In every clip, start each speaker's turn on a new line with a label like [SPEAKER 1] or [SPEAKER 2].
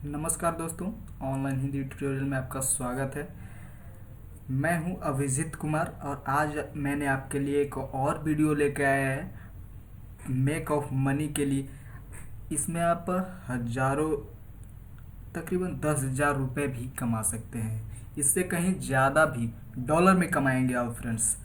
[SPEAKER 1] नमस्कार दोस्तों, online Hindi tutorial में आपका स्वागत है। मैं हूं अभिजीत कुमार और आज मैंने आपके लिए एक और वीडियो लेकर आया है मेक ऑफ मनी के लिए। इसमें आप हज़ारों तकरीबन 10,000 रुपये भी कमा सकते हैं। इससे कहीं ज़्यादा भी डॉलर में कमाएंगे आप फ्रेंड्स।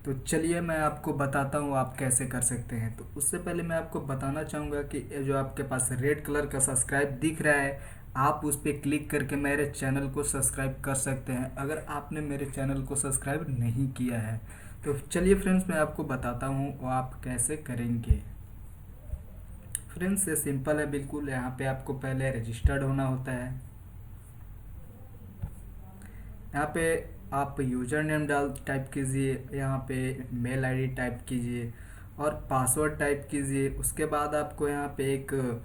[SPEAKER 1] तो चलिए मैं आपको बताता हूँ आप कैसे कर सकते हैं। तो उससे पहले मैं आपको बताना चाहूँगा कि ये जो आपके पास रेड कलर का सब्सक्राइब दिख रहा है, आप उस पर क्लिक करके मेरे चैनल को सब्सक्राइब कर सकते हैं अगर आपने मेरे चैनल को सब्सक्राइब नहीं किया है। तो चलिए फ्रेंड्स मैं आपको बताता हूँ वो आप कैसे करेंगे। फ्रेंड्स ये सिंपल है बिल्कुल। यहाँ पे आपको पहले रजिस्टर्ड होना होता है। यहाँ पे आप यूज़र नेम टाइप कीजिए, यहाँ पे मेल आईडी टाइप कीजिए और पासवर्ड टाइप कीजिए। उसके बाद आपको यहाँ पे एक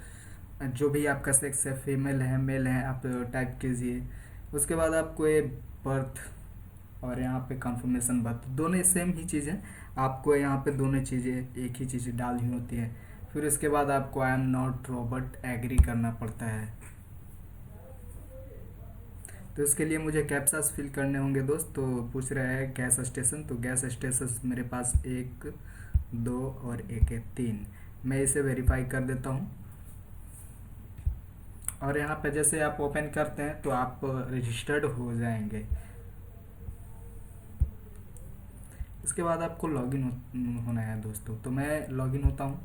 [SPEAKER 1] जो भी आपका सेक्स है, फीमेल है मेल है, आप टाइप कीजिए। उसके बाद आपको ये बर्थ और यहाँ पे कंफर्मेशन बर्थ, दोनों सेम ही चीज़ है। आपको यहाँ पे दोनों चीज़ें एक ही चीज़ डालनी होती है। फिर उसके बाद आपको I am not robot agree करना पड़ता है। तो इसके लिए मुझे कैप्चास फिल करने होंगे दोस्त। तो पूछ रहा है गैस स्टेशन, तो गैस स्टेशन मेरे पास 1 2 और 1 है 3। मैं इसे वेरीफाई कर देता हूँ। और यहाँ पे जैसे आप ओपन करते हैं तो आप रजिस्टर्ड हो जाएंगे। इसके बाद आपको लॉगिन होना है दोस्तों। तो मैं लॉगिन होता हूँ।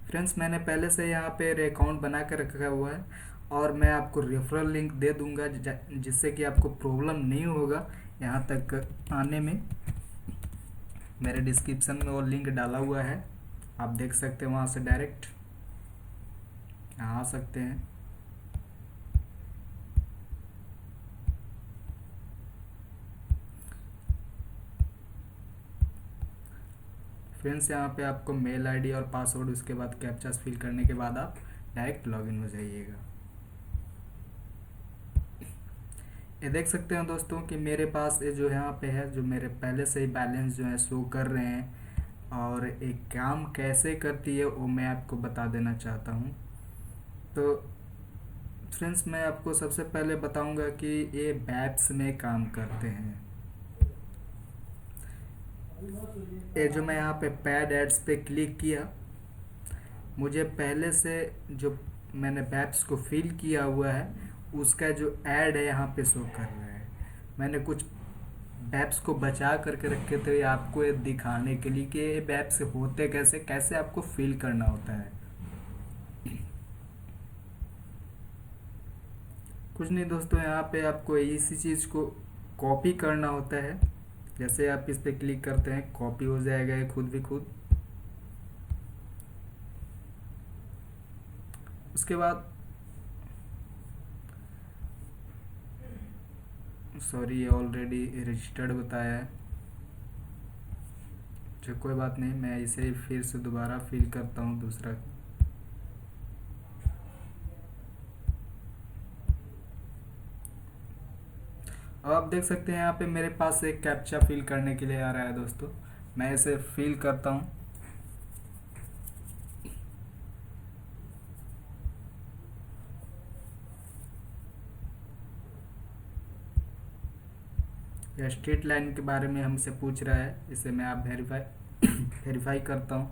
[SPEAKER 1] फ्रेंड्स मैंने पहले से यहाँ पे अकाउंट बना कर रखा हुआ है और मैं आपको रेफरल लिंक दे दूंगा जिससे कि आपको प्रॉब्लम नहीं होगा यहाँ तक आने में। मेरे डिस्क्रिप्शन में वो लिंक डाला हुआ है, आप देख सकते हैं। वहाँ से डायरेक्ट यहाँ आ सकते हैं। फ्रेंड्स यहाँ पे आपको मेल आईडी और पासवर्ड, उसके बाद कैप्चास फिल करने के बाद आप डायरेक्ट लॉगिन हो जाइएगा। ये देख सकते हैं दोस्तों कि मेरे पास ये जो यहाँ पे है, जो मेरे पहले से ही बैलेंस जो है शो कर रहे हैं। और एक काम कैसे करती है वो मैं आपको बता देना चाहता हूँ। तो फ्रेंड्स मैं आपको सबसे पहले बताऊंगा कि ये बैप्स में काम करते हैं। ये जो मैं यहाँ पे पैड एड्स पे क्लिक किया, मुझे पहले से जो मैंने बैप्स को फिल किया हुआ है उसका जो ऐड है यहाँ पे शो कर रहा है। मैंने कुछ बैप्स को बचा करके रखे थे आपको ये दिखाने के लिए कि ये बैप्स होते कैसे, कैसे आपको फिल करना होता है। कुछ नहीं दोस्तों, यहाँ पे आपको इसी चीज़ को कॉपी करना होता है। जैसे आप इस पे क्लिक करते हैं कॉपी हो जाएगा ये खुद भी खुद। उसके बाद सॉरी ये ऑलरेडी रजिस्टर्ड बताया है। जो कोई बात नहीं, मैं इसे फिर से दोबारा फिल करता हूँ दूसरा। अब आप देख सकते हैं यहाँ पे मेरे पास एक कैप्चा फिल करने के लिए आ रहा है दोस्तों। मैं इसे फिल करता हूँ। यह स्ट्रेट लाइन के बारे में हमसे पूछ रहा है, इसे मैं आप वेरीफाई करता हूँ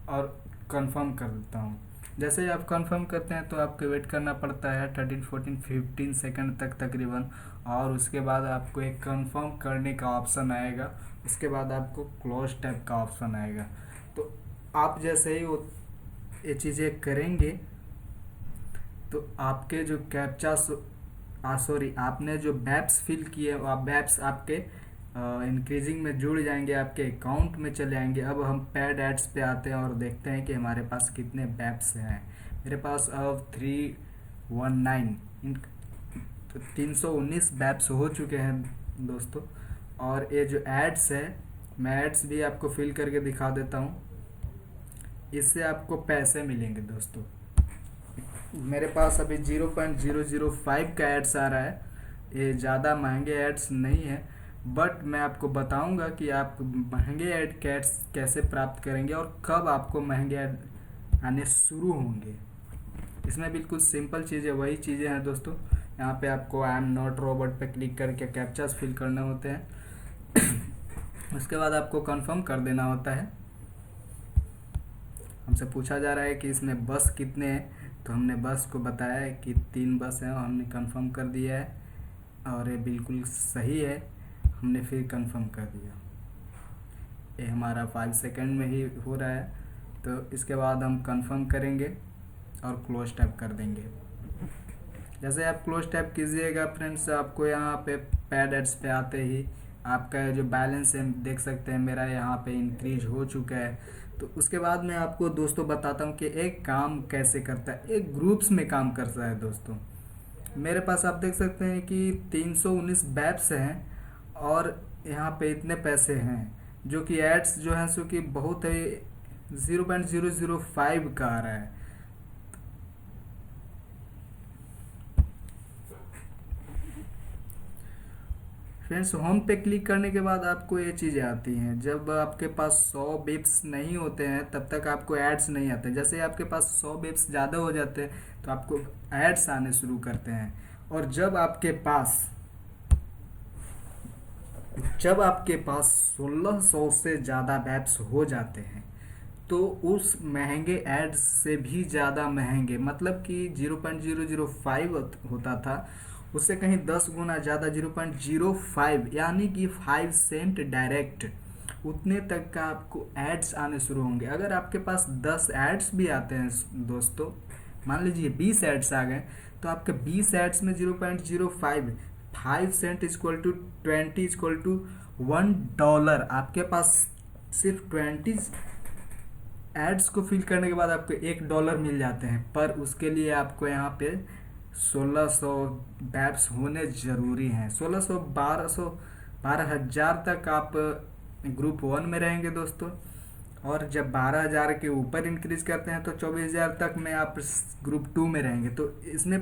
[SPEAKER 1] और कंफर्म कर देता हूँ। जैसे ही आप कंफर्म करते हैं तो आपको वेट करना पड़ता है 13 14 15 सेकंड तक तकरीबन। और उसके बाद आपको एक कंफर्म करने का ऑप्शन आएगा। उसके बाद आपको क्लोज टाइप का ऑप्शन आएगा। तो आप जैसे ही वो ये चीज़ें करेंगे तो आपके जो कैप्चा सॉरी आपने जो बैप्स फिल किए आप बैप्स आपके इंक्रीजिंग में जुड़ जाएंगे, आपके अकाउंट में चले आएंगे। अब हम पैड एड्स पे आते हैं और देखते हैं कि हमारे पास कितने बैप्स हैं। मेरे पास अब 319 तो 319 बैप्स हो चुके हैं दोस्तों। और ये जो एड्स है, मैं एड्स भी आपको फिल करके दिखा देता हूँ। इससे आपको पैसे मिलेंगे दोस्तों। मेरे पास अभी 0.005 का एड्स आ रहा है। ये ज़्यादा महंगे एड्स नहीं है, बट मैं आपको बताऊंगा कि आप महंगे एड कैट्स कैसे प्राप्त करेंगे और कब आपको महंगे एड आने शुरू होंगे। इसमें बिल्कुल सिंपल चीज़ें वही चीज़ें हैं दोस्तों। यहाँ पे आपको आई एम नॉट रोबोट पे क्लिक करके कैप्चास फिल करने होते हैं। उसके बाद आपको कंफर्म कर देना होता है। हमसे पूछा जा रहा है कि इसमें बस कितने हैं, तो हमने बस को बताया है कि 3 बस हैं और हमने कंफर्म कर दिया है और ये बिल्कुल सही है, हमने फिर कंफर्म कर दिया। ये हमारा 5 सेकंड में ही हो रहा है। तो इसके बाद हम कंफर्म करेंगे और क्लोज टैप कर देंगे। जैसे आप क्लोज टैप कीजिएगा फ्रेंड्स, आपको यहाँ पे पैड एड्स पे आते ही आपका जो बैलेंस है देख सकते हैं, मेरा यहाँ पे इंक्रीज हो चुका है। तो उसके बाद मैं आपको दोस्तों बताता हूँ कि एक काम कैसे करता है, एक ग्रुप्स में काम करता है दोस्तों। मेरे पास आप देख सकते हैं कि 319 बैप्स हैं और यहाँ पे इतने पैसे हैं, जो कि एड्स जो हैं सो कि बहुत है 0.005 का आ रहा है। फ्रेंड्स होम पे क्लिक करने के बाद आपको ये चीज़ें आती हैं। जब आपके पास 100 बिप्स नहीं होते हैं तब तक आपको एड्स नहीं आते। जैसे ही आपके पास 100 बिप्स ज़्यादा हो जाते हैं तो आपको एड्स आने शुरू करते हैं। और जब आपके पास 1600 से ज़्यादा बैप्स हो जाते हैं तो उस महंगे एड्स से भी ज़्यादा महंगे, मतलब कि 0.005 होता था, उससे कहीं 10 गुना ज़्यादा 0.05 यानी कि 5 सेंट डायरेक्ट, उतने तक का आपको एड्स आने शुरू होंगे। अगर आपके पास 10 एड्स भी आते हैं दोस्तों, मान लीजिए 20 एड्स आ गए, तो आपके 20 एड्स में 0.05 5 cent equal to 20 equal to $1। आपके पास सिर्फ 20 एड्स को फिल करने के बाद आपको $1 मिल जाते हैं। पर उसके लिए आपको यहाँ पे 1600 बैप्स होने ज़रूरी हैं। 1600 12,000 तक आप ग्रुप 1 में रहेंगे दोस्तों, और जब 12,000 के ऊपर इंक्रीज करते हैं तो 24,000 तक में आप ग्रुप 2 में रहेंगे। तो इसमें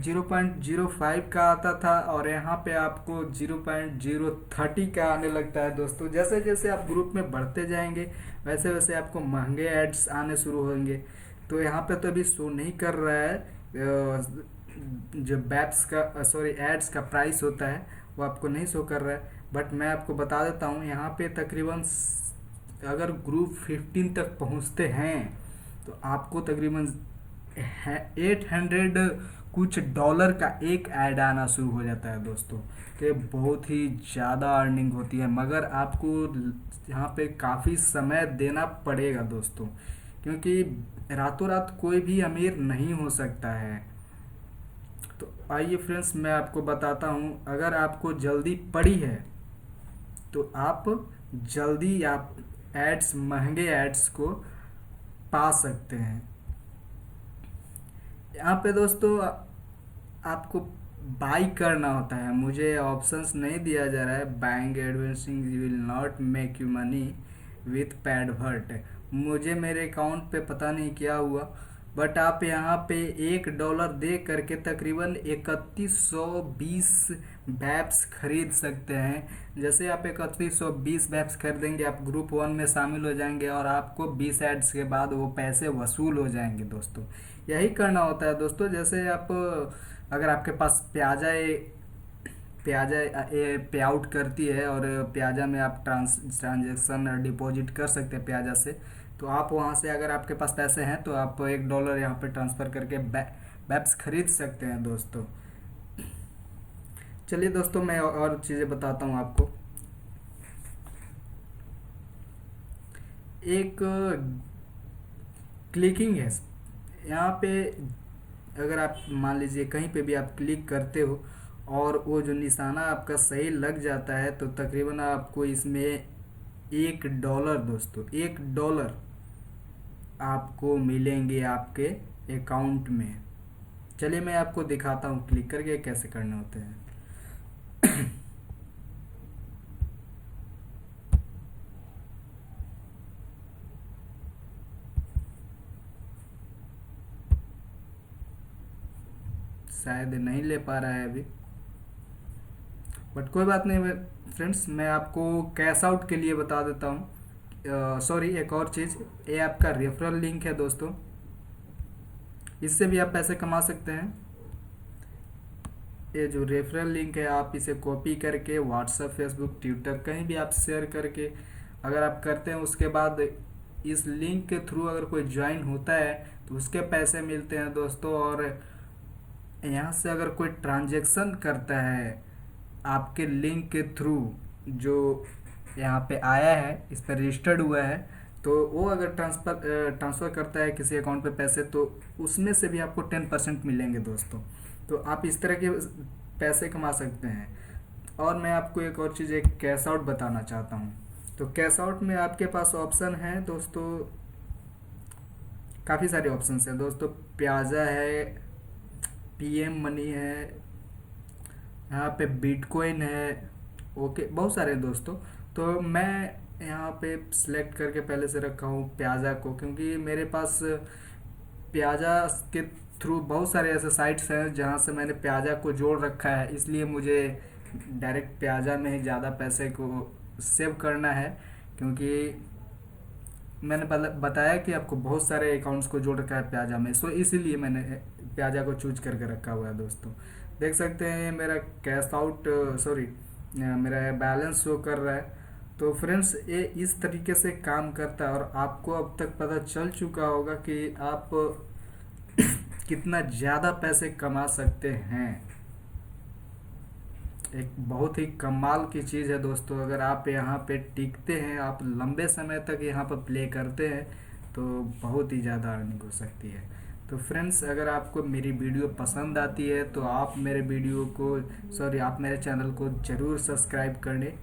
[SPEAKER 1] 0.05 का आता था और यहाँ पे आपको 0.030 का आने लगता है दोस्तों। जैसे जैसे आप ग्रुप में बढ़ते जाएंगे वैसे वैसे आपको महंगे एड्स आने शुरू होंगे। तो यहाँ पे तो अभी शो नहीं कर रहा है जो बैप्स का सॉरी एड्स का प्राइस होता है, वो आपको नहीं शो कर रहा है। बट मैं आपको बता देता हूँ, यहाँ पे तकरीबन अगर ग्रुप 15 तक पहुँचते हैं तो आपको तकरीबन 800 कुछ डॉलर का एक ऐड आना शुरू हो जाता है दोस्तों। तो ये बहुत ही ज़्यादा अर्निंग होती है, मगर आपको यहाँ पे काफ़ी समय देना पड़ेगा दोस्तों, क्योंकि रातों रात कोई भी अमीर नहीं हो सकता है। तो आइए फ्रेंड्स मैं आपको बताता हूँ, अगर आपको जल्दी पड़ी है तो आप जल्दी आप एड्स महंगे एड्स को पा सकते हैं। यहाँ पे दोस्तों आपको बाई करना होता है, मुझे ऑप्शंस नहीं दिया जा रहा है। Buying advancing will not make you money with पैडवर्ट। मुझे मेरे अकाउंट पे पता नहीं क्या हुआ, बट आप यहाँ पे $1 दे करके तकरीबन 3120 बैप्स खरीद सकते हैं। जैसे आप 3120 बैप्स खरीदेंगे आप ग्रुप 1 में शामिल हो जाएंगे और आपको 20 एड्स के बाद वो पैसे वसूल हो जाएंगे दोस्तों। यही करना होता है दोस्तों। जैसे आप अगर आपके पास प्याजा पे आउट करती है और प्याजा में आप ट्रांजेक्शन डिपॉजिट कर सकते हैं प्याजा से, तो आप वहाँ से अगर आपके पास पैसे हैं तो आप $1 यहाँ पे ट्रांसफ़र करके बैप्स खरीद सकते हैं दोस्तों। चलिए दोस्तों मैं और चीज़ें बताता हूँ आपको। एक क्लिकिंग है यहाँ पे, अगर आप मान लीजिए कहीं पे भी आप क्लिक करते हो और वो जो निशाना आपका सही लग जाता है तो तकरीबन आपको इसमें $1 दोस्तों $1 आपको मिलेंगे आपके अकाउंट में। चलिए मैं आपको दिखाता हूँ क्लिक करके कैसे करने होते हैं। शायद नहीं ले पा रहा है अभी, बट कोई बात नहीं फ्रेंड्स, मैं आपको कैश आउट के लिए बता देता हूँ। सॉरी, एक और चीज़, ये आपका रेफरल लिंक है दोस्तों, इससे भी आप पैसे कमा सकते हैं। ये जो रेफरल लिंक है आप इसे कॉपी करके व्हाट्सएप, फेसबुक, ट्विटर कहीं भी आप शेयर करके अगर आप करते हैं, उसके बाद इस लिंक के थ्रू अगर कोई ज्वाइन होता है तो उसके पैसे मिलते हैं दोस्तों। और यहाँ से अगर कोई ट्रांजैक्शन करता है आपके लिंक के थ्रू, जो यहाँ पे आया है, इस पर रजिस्टर्ड हुआ है, तो वो अगर ट्रांसफ़र करता है किसी अकाउंट पे पैसे, तो उसमें से भी आपको 10% मिलेंगे दोस्तों। तो आप इस तरह के पैसे कमा सकते हैं। और मैं आपको एक और चीज़, एक कैश आउट बताना चाहता हूँ। तो कैश आउट में आपके पास ऑप्शन है दोस्तों, काफ़ी सारे ऑप्शंस हैं दोस्तों। प्याजा है, पीएम मनी है, यहाँ पे बिटकॉइन है, ओके, बहुत सारे हैं दोस्तों। तो मैं यहाँ पे सिलेक्ट करके पहले से रखा हूँ प्याजा को, क्योंकि मेरे पास प्याजा के थ्रू बहुत सारे ऐसे साइट्स हैं जहाँ से मैंने प्याजा को जोड़ रखा है, इसलिए मुझे डायरेक्ट प्याजा में ही ज़्यादा पैसे को सेव करना है। क्योंकि मैंने बताया कि आपको बहुत सारे अकाउंट्स को जोड़ रखा है प्याजा में, सो इसीलिए मैंने प्याजा को चूज करके रखा हुआ है दोस्तों। देख सकते हैं ये मेरा कैश आउट, सॉरी, मेरा बैलेंस शो कर रहा है। तो फ्रेंड्स, ये इस तरीके से काम करता है और आपको अब तक पता चल चुका होगा कि आप कितना ज़्यादा पैसे कमा सकते हैं। एक बहुत ही कमाल की चीज़ है दोस्तों। अगर आप यहाँ पे टिकते हैं, आप लंबे समय तक यहाँ पर प्ले करते हैं, तो बहुत ही ज़्यादा अर्निंग हो सकती है। तो फ्रेंड्स, अगर आपको मेरी वीडियो पसंद आती है तो आप मेरे वीडियो को, सॉरी, आप मेरे चैनल को ज़रूर सब्सक्राइब करें